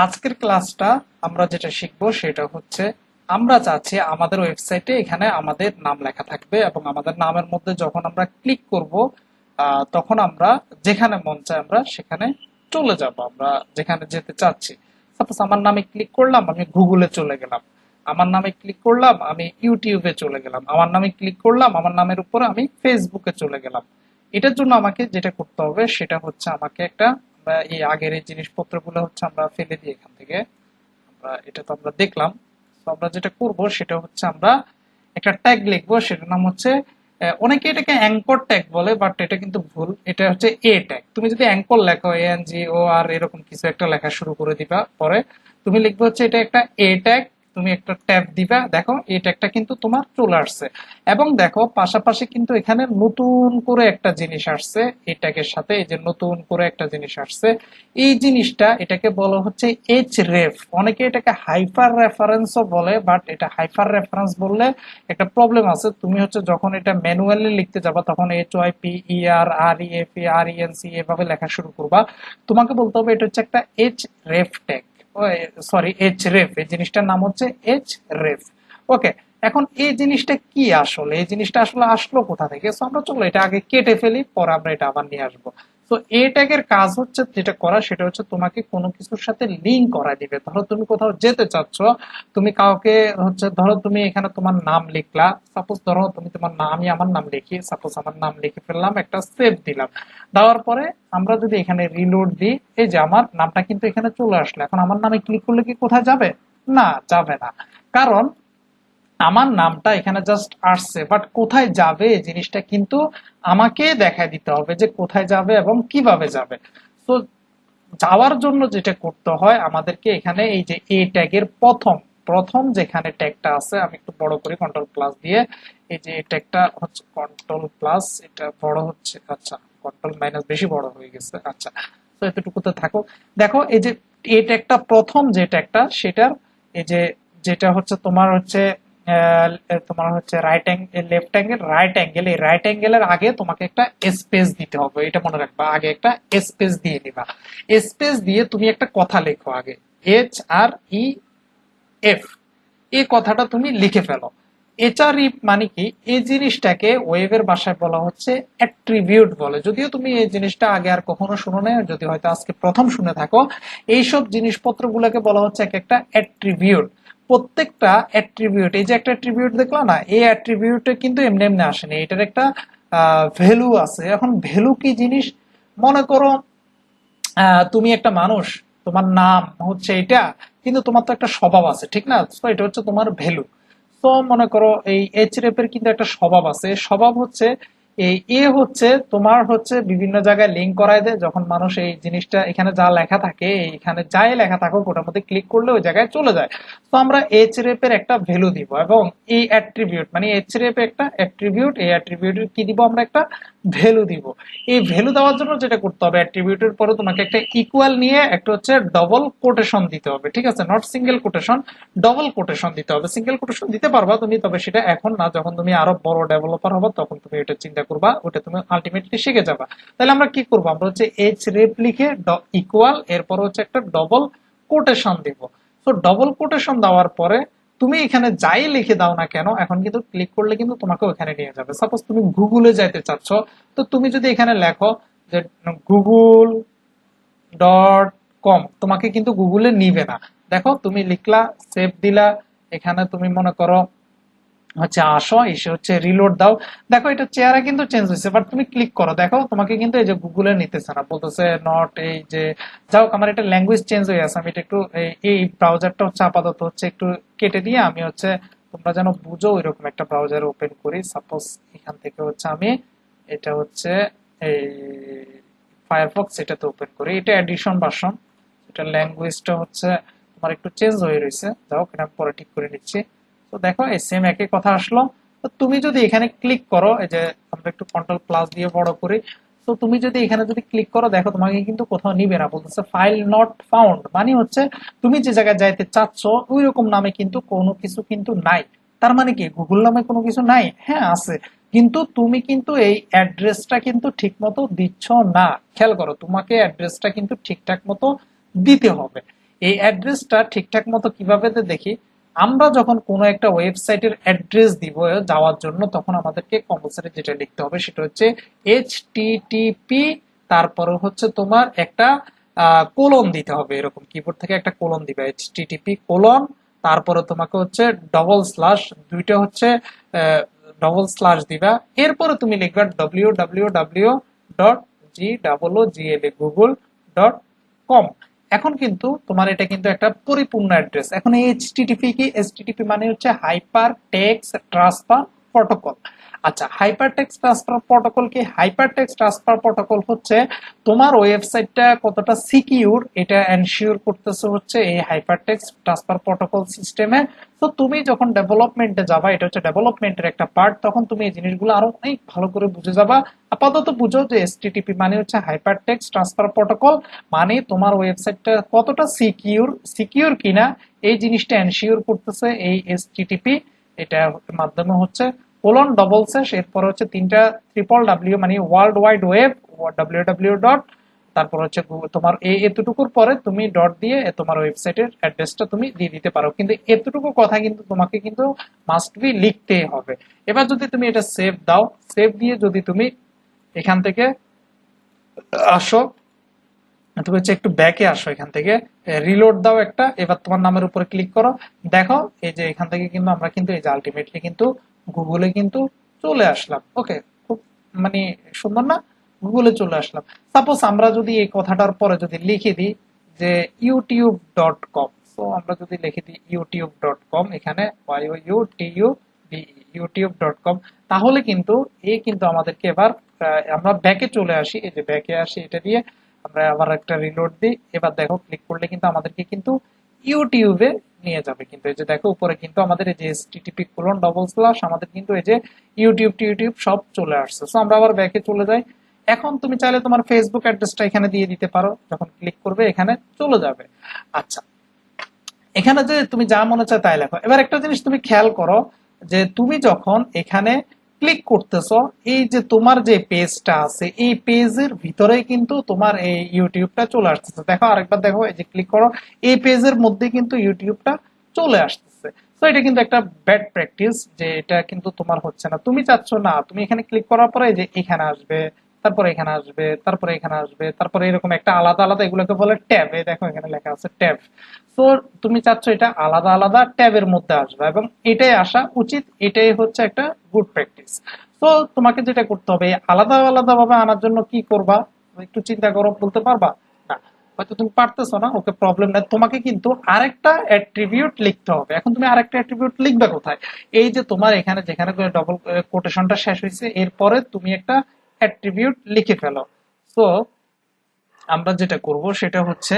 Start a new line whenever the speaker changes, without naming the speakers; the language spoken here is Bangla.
আজকের ক্লাসটা আমরা যেটা শিখবো সেটা হচ্ছে আমরা চাচ্ছি আমাদের ওয়েবসাইটে এখানে আমাদের নাম লেখা থাকবে এবং আমাদের নামের মধ্যে যখন আমরা ক্লিক করব তখন আমরা যেখানে মন চায় আমরা সেখানে চলে যাব, আমরা যেখানে যেতে চাচ্ছি। সাপোজ আমার নামে ক্লিক করলাম, আমি গুগলে চলে গেলাম। আমার নামে ক্লিক করলাম, আমি ইউটিউবে চলে গেলাম। আমার নামে ক্লিক করলাম, আমার নামের উপরে আমি ফেসবুকে চলে গেলাম। এটার জন্য আমাকে যেটা করতে হবে সেটা হচ্ছে আমাকে একটা এই আগের এই জিনিসপত্রগুলো হচ্ছে আমরা ফেলে দিই এখান থেকে। এটা তো আমরা দেখলাম। তো আমরা যেটা করব সেটা হচ্ছে আমরা একটা ট্যাগ লিখবো, সেটার নাম হচ্ছে অনেকে এটাকে অ্যাঙ্কর ট্যাগ বলে, বাট এটা কিন্তু ভুল। এটা হচ্ছে এ ট্যাগ। তুমি যদি অ্যাঙ্কর লেখো, ANGOR এরকম কিছু একটা লেখা শুরু করে দিবা, পরে তুমি লিখবে হচ্ছে এটা একটা এ ট্যাগ। তুমি একটা ট্যাব দিবা, দেখো এই ট্যাগটা কিন্তু তোমার চলে আসছে। এবং দেখো পাশাপাশি কিন্তু এখানে নতুন করে একটা জিনিস আসছে, এই ট্যাগের সাথে এই যে নতুন করে একটা জিনিস আসছে। এই জিনিসটা এটাকে বলা হচ্ছে এইচ রেফ। অনেকে এটাকে হাইপার রেফারেন্সও বলে, বাট এটা হাইপার রেফারেন্স বললে একটা প্রবলেম আছে। তুমি হচ্ছে যখন এটা ম্যানুয়ালি লিখতে যাবা তখন HYPER REFE RENC এভাবে লেখা শুরু করবা। তোমাকে বলতে হবে এটা হচ্ছে একটা এইচ রেফ ট্যাগ, সরি এইচ রেফ। এই জিনিসটার নাম হচ্ছে এইচ রেফ। ওকে, এখন এই জিনিসটা কি আসলে, এই জিনিসটা আসলে আসলো কোথা থেকে? সো আমরা চলো এটা আগে কেটে ফেলি, পরে আমরা এটা আবার নিয়ে আসবো। তো এই ট্যাগের কাজ হচ্ছে যেটা করা সেটা হচ্ছে তোমাকে কোনো কিছুর সাথে লিঙ্ক করা দিবে। ধরো তুমি কোথাও যেতে চাচ্ছ, তুমি কাউকে হচ্ছে, ধরো তুমি এখানে তোমার নাম লিখলা, সাপোজ ধরো তুমি তোমার নাম, আমি আমার নাম লিখি, সাপোজ আমার নাম লিখে ফেললাম, একটা সেভ দিলাম। দেওয়ার পরে আমরা যদি এখানে রিলোড দিই, এই যে আমার নামটা কিন্তু এখানে চলে আসলো। এখন আমার নামে ক্লিক করলে কি কোথায় যাবে? না, যাবে না। কারণ আমার নামটা এখানে জাস্ট আসছে, বাট কোথায় যাবে এই জিনিসটা কিন্তু আমাকে দেখায় দিতে হবে যে কোথায় যাবে এবং কিভাবে যাবে। তো যাওয়ার জন্য যেটা করতে হয় আমাদেরকে এখানে এই যে এ ট্যাগের প্রথম প্রথম যেখানে ট্যাগটা আছে, আমি একটু বড় করি কন্ট্রোল প্লাস দিয়ে। এই যে এই ট্যাগটা হচ্ছে কন্ট্রোল প্লাস, এটা বড় হচ্ছে, আচ্ছা কন্ট্রোল মাইনাস বেশি বড় হয়ে গেছে, আচ্ছা। তো এতটুকুতে থাকো। দেখো এই যে এ ট্যাগটা প্রথম যে ট্যাগটা সেটার এই যে যেটা হচ্ছে তোমার হচ্ছে তোমার হচ্ছে right angle, left angle, right angle. এই রাইট অ্যাঙ্গেলের আগে তোমাকে একটা স্পেস দিতে হবে, এটা মনে রাখবা। আগে একটা স্পেস দিয়ে দিবা। স্পেস দিয়ে তুমি একটা কথা লেখো আগে, HREF, এই কথাটা তুমি লিখে ফেলো। HREF মানে কি? এই জিনিসটাকে ওয়েবের ভাষায় বলা হচ্ছে অ্যাট্রিবিউট বলে। যদিও তুমি এই জিনিসটা আগে আর কখনো শুনো না, যদি হয়তো আজকে প্রথম শুনে থাকো। এইসব জিনিসপত্রগুলোকে বলা হচ্ছে এক একটা অ্যাট্রিবিউট। প্রত্যেকটা অ্যাট্রিবিউট, এই যে একটা অ্যাট্রিবিউট দেখলা না, এই অ্যাট্রিবিউটে কিন্তু এমনি এমনি আসেনি, এটার একটা ভ্যালু আছে। এখন ভ্যালু কি জিনিস? মনে করো তুমি একটা মানুষ, তোমার নাম হচ্ছে এটা, কিন্তু তোমার তো একটা স্বভাব আছে, ঠিক না? তো এটা হচ্ছে তোমার ভ্যালু। তো মনে করো এই এইচরেপ এর কিন্তু একটা স্বভাব আছে। স্বভাব হচ্ছে এই হচ্ছে তোমার হচ্ছে বিভিন্ন জায়গায় লিঙ্ক করায় দেয়। যখন মানুষ এই জিনিসটা এখানে যা লেখা থাকে, এখানে যাই লেখা থাকুক ওটার মধ্যে ক্লিক করলে ওই জায়গায় চলে যায়। তো আমরা এইচরেপ এর একটা ভ্যালু দিব, এবং এই অ্যাট্রিবিউট মানে এইচরেপ একটা অ্যাট্রিবিউট, এই অ্যাট্রিবিউটের কি দিব আমরা? একটা ভ্যালু দিব। এই ভ্যালু দেওয়ার জন্য যেটা করতে হবে, অ্যাট্রিবিউটের পরে তোমাকে একটা ইকুয়াল নিয়ে একটা হচ্ছে ডবল কোটেশন দিতে হবে, ঠিক আছে? Not single quotation, double quotation দিতে হবে। সিঙ্গেল কোটেশন দিতে পারবা তুমি, তবে সেটা এখন না, যখন তুমি আরো বড় ডেভেলপার হবে তখন তুমি এটা চিন্তা করবা, ওটা তুমি আলটিমেটলি শিখে যাবা। তাহলে আমরা কি করবো? আমরা হচ্ছে এইচ রেপ লিখে ইকুয়াল, এরপর হচ্ছে একটা ডবল কোটেশন দিব। তো ডবল কোটেশন দেওয়ার পরে তুমি এখানে যাই লিখে দাও না কেন, এখন কিন্তু ক্লিক করলে কিন্তু তোমাকে ওখানে নিয়ে যাবে। সাপোজ তুমি গুগলে যাইতে চাচ্ছ, তো তুমি যদি এখানে লেখো যে google.com, তোমাকে কিন্তু গুগলে নিবে না। দেখো তুমি লিখলা, সেভ দিলা, এখানে তুমি মনে করো হচ্ছে আসো, এসে হচ্ছে রিলোড দাও। দেখো এটা চেহারা কিন্তু চেঞ্জ হয়েছে, বাট তুমি ক্লিক করো, দেখো তোমাকে কিন্তু এই যে গুগলে নিতেছে না, বলতেছে নট। এই যে যাও, আমার এটা ল্যাঙ্গুয়েজ চেঞ্জ হয়ে আছে। আমি এটা একটু এই ব্রাউজারটা হচ্ছে আপাতত হচ্ছে একটু কেটে দিয়ে আমি হচ্ছে তোমরা যেন বুঝো ওইরকম একটা ব্রাউজার ওপেন করি। সাপোজ এখান থেকে হচ্ছে আমি এটা হচ্ছে এই ফায়ারফক্স এটাতে ওপেন করি, এটা এডিশন ভার্সন। এটা ল্যাঙ্গুয়েজটা হচ্ছে তোমার একটু চেঞ্জ হয়ে রয়েছে, যাও এটা আমি পরে ঠিক করে নিচ্ছি। তো দেখো এই সেম একই কথা আসলো। তো তুমি যদি এখানে ক্লিক করো, এই যে আমরা একটু কন্ট্রোল প্লাস দিয়ে বড় করি, তো তুমি যদি এখানে যদি ক্লিক করো, দেখো তোমাকে কিন্তু কোথাও নিবে না, বলতেছে ফাইল নট ফাউন্ড। মানে হচ্ছে তুমি যে জায়গায় যাইতে চাচ্ছ ওই রকম নামে কিন্তু কোনো কিছু কিন্তু নাই। তার মানে কি গুগল নামে কোনো কিছু নাই? হ্যাঁ আছে, কিন্তু তুমি কিন্তু এই অ্যাড্রেসটা কিন্তু ঠিক মতো দিচ্ছ না। খেয়াল করো, তোমাকে অ্যাড্রেসটা কিন্তু ঠিকঠাক মতো দিতে হবে। এই অ্যাড্রেসটা ঠিকঠাক মতো কিভাবে দেখি, আমরা যখন কোনো একটা ওয়েবসাইটের অ্যাড্রেস দিব যাওয়ার জন্য, তখন আমাদেরকে কম্পালসারি যেটা লিখতে হবে সেটা হচ্ছে HTTP, তারপরে হচ্ছে তোমার একটা কোলন দিতে হবে, এরকম কিবোর্ড থেকে একটা কোলন দিবে, HTTP কোলন, তারপরে তোমাকে হচ্ছে ডবল স্ল্যাশ, দুইটা হচ্ছে ডবল স্ল্যাশ দিবা, এরপরে তুমি লিখবা www.google.com। এখন কিন্তু তোমার এটা কিন্তু একটা পরিপূর্ণ অ্যাড্রেস। এখন এই এইচটিটিপি কি? এইচটিটিপি মানে হচ্ছে হাইপার টেক্সট ট্রান্সফার প্রটোকল। আচ্ছা, হাইপার টেক্সট ট্রান্সফার প্রটোকল কি? হাইপার টেক্সট ট্রান্সফার প্রটোকল হচ্ছে তোমার ওয়েবসাইটটা কতটা সিকিউর এটা এনশিওর করতেছে হচ্ছে এই হাইপার টেক্সট ট্রান্সফার প্রটোকল সিস্টেমে। তো তুমি যখন ডেভেলপমেন্টে যাবা, এটা হচ্ছে ডেভেলপমেন্টের একটা পার্ট, তখন তুমি এই জিনিসগুলো আরো অনেক ভালো করে বুঝে যাবা। আপাতত বুঝো যে এসটিটিপি মানে হচ্ছে হাইপার টেক্সট ট্রান্সফার প্রটোকল, মানে তোমার ওয়েবসাইটটা কতটা সিকিউর কিনা এই জিনিসটা এনশিওর করতেছে এই এসটিটিপি। এটা মাধ্যমে হচ্ছে কোলন ডবল স্ল্যাশ, এরপর হচ্ছে তিনটা ট্রিপল ডাব্লিউ মানে world wide web, www dot, তারপর হচ্ছে তোমার এই এতটুকুর পরে তুমি ডট দিয়ে তোমার ওয়েবসাইটের অ্যাড্রেসটা তুমি দিয়ে দিতে পারো, কিন্তু এতটুকু কথা কিন্তু তোমাকে কিন্তু মাস্ট বি লিখতে হবে। এবার যদি তুমি এটা সেভ দাও, সেভ দিয়ে যদি তুমি এখান থেকে আসো, তুমি হচ্ছে একটু ব্যাকে আসো, এখান থেকে রিলোড দাও একটা, এবার তোমার নামের উপরে ক্লিক করো, দেখো এই যে এখান থেকে কিন্তু আমরা কিন্তু এই যে আলটিমেটলি কিন্তু গুগলে কিন্তু চলে আসলাম। ওকে, খুব মানে সুন্দর না? গুগলে চলে আসলাম। সাপোজ আমরা যদি এই কথাটার পরে যদি লিখে দিই যে youtube.com, তো আমরা যদি লিখে দিই youtube.com, এখানে youtube.com, তাহলে কিন্তু কিন্তু আমাদেরকে এবার আমরা ব্যাকে চলে আসি, এই যে ব্যাকে আসি, এটা দিয়ে আমরা আবার একটা রিলোড দিই, এবার দেখো ক্লিক করলে কিন্তু আমাদেরকে কিন্তু ইউটিউবে নিয়ে যাবে। কিন্তু এই যে দেখো উপরে কিন্তু আমাদের এই যে http কোলন ডবল স্ল্যাশ, আমাদের কিন্তু এই যে ইউটিউব সব চলে আসছে। সো আমরা আবার ব্যাকে চলে যাই। এখন তুমি চাইলে তোমার ফেসবুক অ্যাড্রেসটা এখানে দিয়ে দিতে পারো, যখন ক্লিক করবে এখানে চলে যাবে। আচ্ছা, এখানে যে তুমি যা মনে চায় তাই লেখো। এবার একটা জিনিস তুমি খেয়াল করো, যে তুমি যখন এখানে ক্লিক করতেছো, এই যে তোমার যে পেজটা আছে এই পেজের ভিতরে কিন্তু তোমার এই ইউটিউবটা চলে আসতেছে। দেখো আরেকবার দেখো, এই যে ক্লিক করো, এই পেজের মধ্যে কিন্তু ইউটিউবটা চলে আসতেছে। তো এটা কিন্তু একটা ব্যাড প্র্যাকটিস, যে এটা কিন্তু তোমার হচ্ছে না। তুমি চাচ্ছ না, তুমি এখানে ক্লিক করার পরে যে এখানে আসবে, তারপরে এখানে আসবে, তারপরে এখানে আসবে, তারপরে এরকম একটা আলাদা আলাদা, এগুলোকে বলে ট্যাব। এই দেখো এখানে লেখা আছে ট্যাব। তো তুমি চাচ্ছ এটা আলাদা আলাদা ট্যাবের মধ্যে আসবে, এবং এটাই আসা উচিত, এটাই হচ্ছে একটা গুড প্র্যাকটিস। তো তোমাকে যেটা করতে হবে, আলাদা আলাদা ভাবে আনার জন্য কি করবা, একটু চিন্তা করো, বলতে পারবা? না, হয়তো তুমি পারতেছো না, ওকে প্রবলেম নাই, তোমাকে কিন্তু আরেকটা অ্যাট্রিবিউট লিখতে হবে। এখন তুমি আরেকটা অ্যাট্রিবিউট লিখবে কোথায়? এই যে তোমার এখানে যেখানে ডবল কোটেশনটা শেষ হয়েছে, এরপরে তুমি একটা অ্যাট্রিবিউট লিখে ফেলো। তো আমরা যেটা করব সেটা হচ্ছে